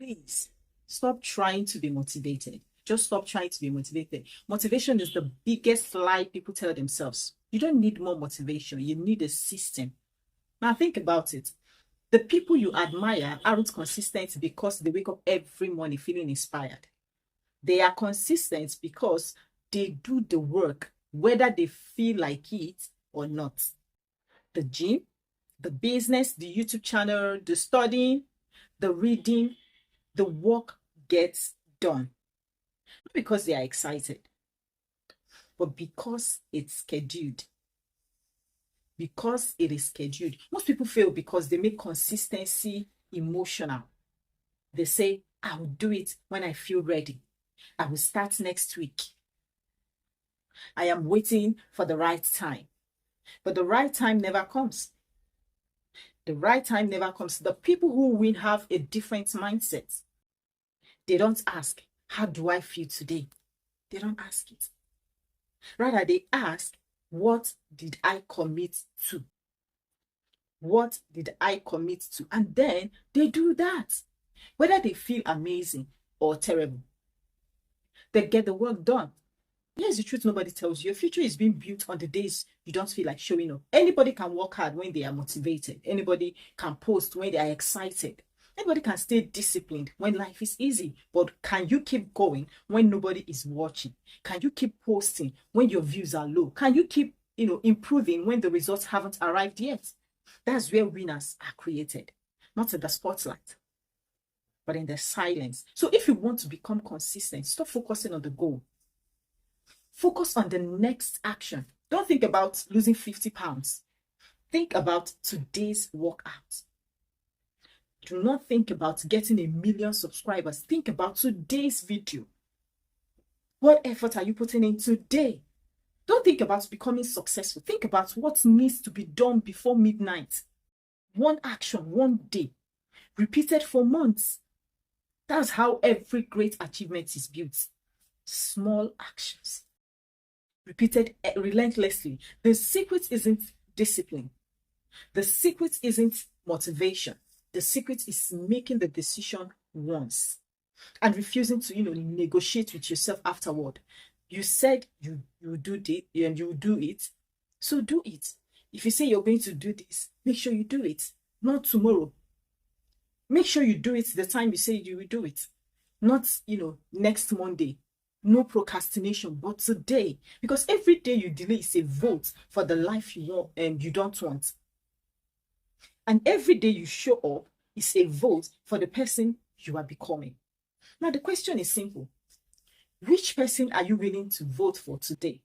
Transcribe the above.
Please stop trying to be motivated. Just stop trying to be motivated. Motivation is the biggest lie people tell themselves. You don't need more motivation, you need a system. Now, think about it. The people you admire aren't consistent because they wake up every morning feeling inspired. They are consistent because they do the work, whether they feel like it or not. The gym, the business, the YouTube channel, the studying, the reading, the work gets done. Not because they are excited, but because it's scheduled. Because it is scheduled. Most people fail because they make consistency emotional. They say, I will do it when I feel ready. I will start next week. I am waiting for the right time. But the right time never comes. The right time never comes. The people who win have a different mindset. They don't ask, how do I feel today? They don't ask it. Rather, they ask, what did I commit to? What did I commit to? And then they do that. Whether they feel amazing or terrible, they get the work done. Here's the truth nobody tells you. Your future is being built on the days you don't feel like showing up. Anybody can work hard when they are motivated. Anybody can post when they are excited. Anybody can stay disciplined when life is easy. But can you keep going when nobody is watching? Can you keep posting when your views are low? Can you keep, improving when the results haven't arrived yet? That's where winners are created. Not in the spotlight, but in the silence. So if you want to become consistent, stop focusing on the goal. Focus on the next action. Don't think about losing 50 pounds. Think about today's workout. Do not think about getting 1 million subscribers. Think about today's video. What effort are you putting in today? Don't think about becoming successful. Think about what needs to be done before midnight. One action, one day, repeated for months. That's how every great achievement is built. Small actions, repeated relentlessly. The secret isn't discipline. The secret isn't motivation. The secret is making the decision once and refusing to, negotiate with yourself afterward. You said you do it and you do it, so do it. If you say you're going to do this, make sure you do it. Not tomorrow. Make sure you do it the time you say you will do it. Not, next Monday. No procrastination, but today. Because every day you delay is a vote for the life you want and you don't want. And every day you show up is a vote for the person you are becoming. Now, the question is simple. Which person are you willing to vote for today?